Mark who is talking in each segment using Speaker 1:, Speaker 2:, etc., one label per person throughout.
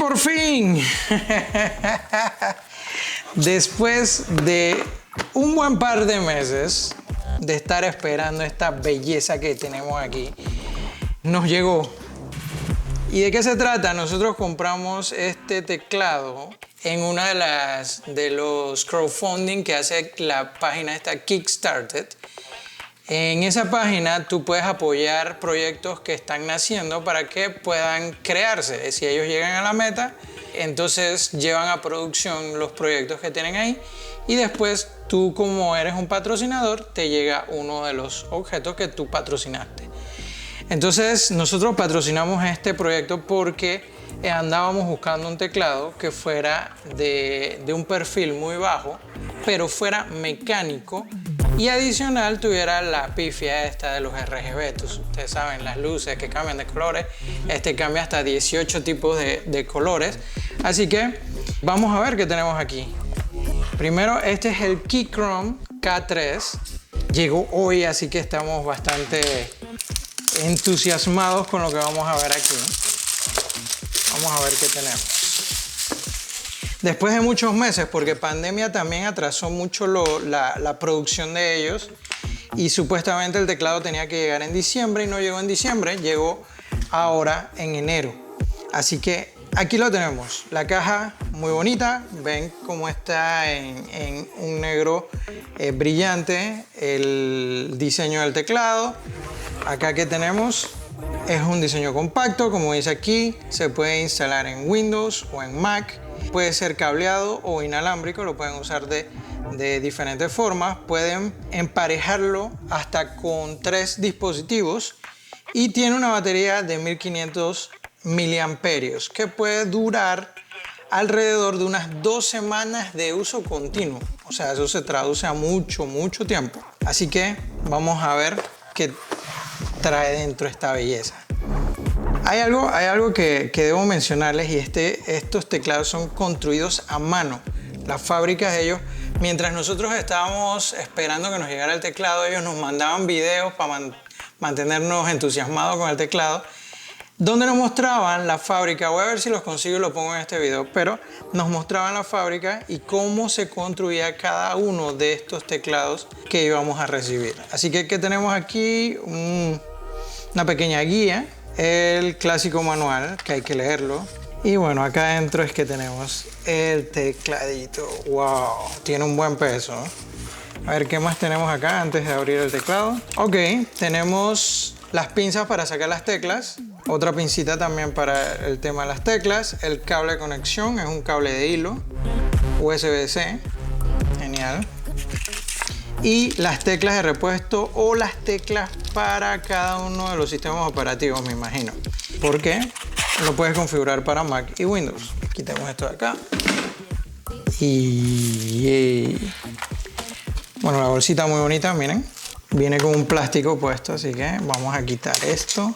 Speaker 1: por fin, después de un buen par de meses de estar esperando esta belleza que tenemos aquí, nos llegó. ¿Y de qué se trata? Nosotros compramos este teclado en una de los crowdfunding que hace la página esta Kickstarter. En esa página tú puedes apoyar proyectos que están naciendo para que puedan crearse. Si ellos llegan a la meta, entonces llevan a producción los proyectos que tienen ahí y después tú, como eres un patrocinador, te llega uno de los objetos que tú patrocinaste. Entonces nosotros patrocinamos este proyecto porque andábamos buscando un teclado que fuera de un perfil muy bajo, pero fuera mecánico y adicional tuviera la pifia esta de los RGB. Ustedes saben, las luces que cambian de colores. Este cambia hasta 18 tipos de colores. Así que vamos a ver qué tenemos aquí. Primero, este es el Keychron K3. Llegó hoy, así que estamos bastante entusiasmados con lo que vamos a ver aquí. Vamos a ver qué tenemos. Después de muchos meses, porque pandemia también atrasó mucho la producción de ellos y supuestamente el teclado tenía que llegar en diciembre y no llegó en diciembre, llegó ahora en enero. Así que aquí lo tenemos, la caja muy bonita, ven cómo está en un negro brillante el diseño del teclado. Acá que tenemos es un diseño compacto, como dice aquí, se puede instalar en Windows o en Mac. Puede ser cableado o inalámbrico, lo pueden usar de diferentes formas. Pueden emparejarlo hasta con 3 dispositivos y tiene una batería de 1500 miliamperios que puede durar alrededor de unas 2 semanas de uso continuo. O sea, eso se traduce a mucho tiempo. Así que vamos a ver qué trae dentro esta belleza. Hay algo que debo mencionarles y estos teclados son construidos a mano. Las fábricas de ellos, mientras nosotros estábamos esperando que nos llegara el teclado, ellos nos mandaban videos para mantenernos entusiasmados con el teclado, donde nos mostraban la fábrica. Voy a ver si los consigo y lo pongo en este video, pero nos mostraban la fábrica y cómo se construía cada uno de estos teclados que íbamos a recibir. Así que, ¿qué tenemos aquí? Una pequeña guía. El clásico manual, que hay que leerlo. Y bueno, acá adentro es que tenemos el tecladito. ¡Wow! Tiene un buen peso. A ver, ¿qué más tenemos acá antes de abrir el teclado? Ok, tenemos las pinzas para sacar las teclas. Otra pincita también para el tema de las teclas. El cable de conexión es un cable de hilo USB-C. Genial. Y las teclas de repuesto o las teclas para cada uno de los sistemas operativos, me imagino. Porque lo puedes configurar para Mac y Windows. Quitemos esto de acá. Y bueno, la bolsita muy bonita, miren. Viene con un plástico puesto, así que vamos a quitar esto.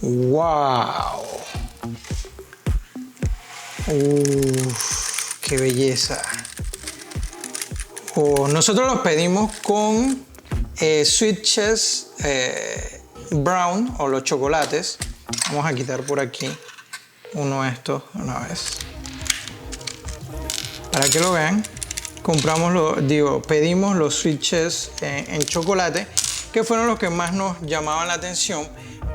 Speaker 1: ¡Wow! ¡Uf! ¡Qué belleza! Nosotros los pedimos con switches brown o los chocolates. Vamos a quitar por aquí uno de estos una vez para que lo vean. Pedimos los switches en chocolate, que fueron los que más nos llamaban la atención,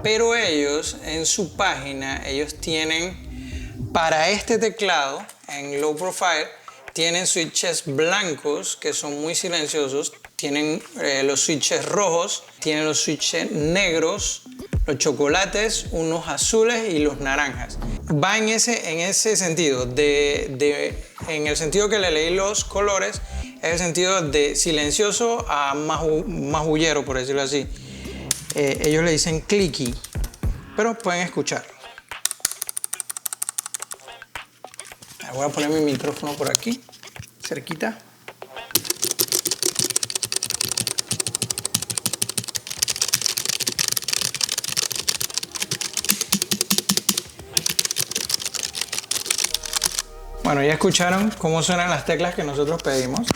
Speaker 1: pero ellos en su página tienen para este teclado en low profile, tienen switches blancos que son muy silenciosos, tienen los switches rojos, tienen los switches negros, los chocolates, unos azules y los naranjas. Va en ese sentido, en el sentido que le leí los colores, es el sentido de silencioso a más bullero, por decirlo así. Ellos le dicen clicky, pero pueden escuchar. Voy a poner mi micrófono por aquí, cerquita. Bueno, ya escucharon cómo suenan las teclas que nosotros pedimos.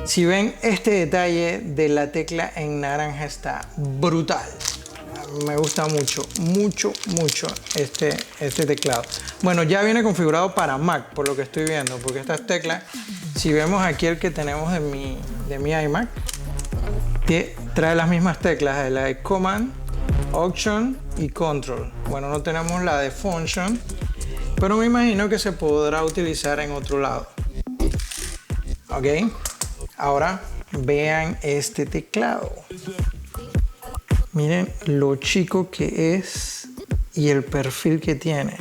Speaker 1: Si ven, este detalle de la tecla en naranja está brutal. me gusta mucho este teclado. Bueno, ya viene configurado para Mac, por lo que estoy viendo, porque estas teclas, si vemos aquí el que tenemos de mi iMac, trae las mismas teclas, la de Command, Option y Control. Bueno, no tenemos la de Function, pero me imagino que se podrá utilizar en otro lado. Ok, ahora vean este teclado. Miren lo chico que es y el perfil que tiene.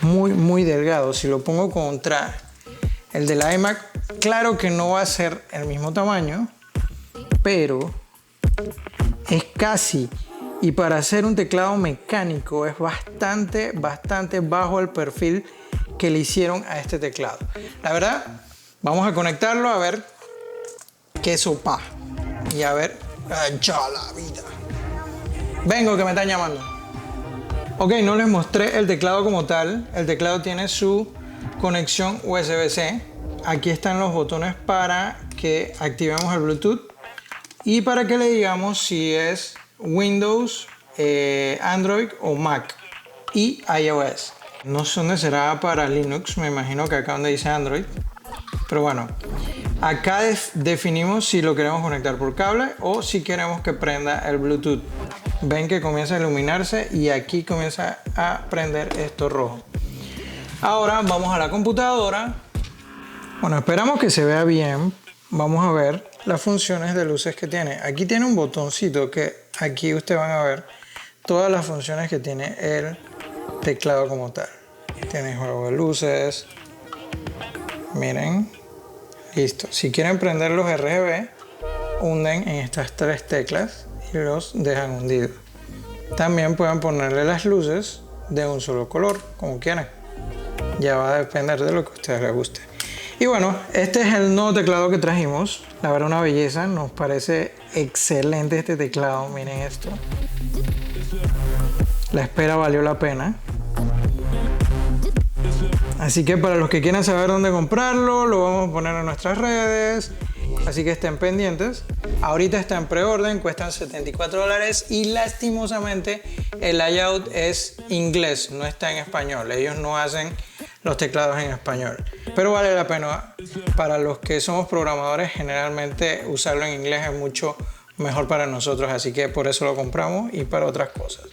Speaker 1: Muy delgado. Si lo pongo contra el del iMac, claro que no va a ser el mismo tamaño, pero es casi. Y para hacer un teclado mecánico es bastante bajo el perfil que le hicieron a este teclado. La verdad, vamos a conectarlo a ver qué sopa. Y a ver, ya la vida. Vengo que me están llamando. Ok, no les mostré el teclado como tal. El teclado tiene su conexión USB-C. Aquí están los botones para que activemos el Bluetooth y para que le digamos si es Windows, Android o Mac y iOS. No sé dónde será para Linux, me imagino que acá donde dice Android. Pero bueno, acá definimos si lo queremos conectar por cable o si queremos que prenda el Bluetooth. Ven que comienza a iluminarse y aquí comienza a prender esto rojo. Ahora vamos a la computadora. Bueno, esperamos que se vea bien. Vamos a ver las funciones de luces que tiene. Aquí tiene un botoncito que aquí ustedes van a ver todas las funciones que tiene el teclado como tal. Tiene juego de luces. Miren. Listo. Si quieren prender los RGB, hunden en estas tres teclas y los dejan hundidos. También pueden ponerle las luces de un solo color, como quieran. Ya va a depender de lo que a ustedes les guste. Y bueno, este es el nuevo teclado que trajimos. La verdad, una belleza. Nos parece excelente este teclado. Miren esto. La espera valió la pena. Así que para los que quieran saber dónde comprarlo, lo vamos a poner en nuestras redes. Así que estén pendientes. Ahorita está en preorden, cuestan $74 y lastimosamente el layout es inglés, no está en español. Ellos no hacen los teclados en español. Pero vale la pena. Para los que somos programadores, generalmente usarlo en inglés es mucho mejor para nosotros. Así que por eso lo compramos y para otras cosas.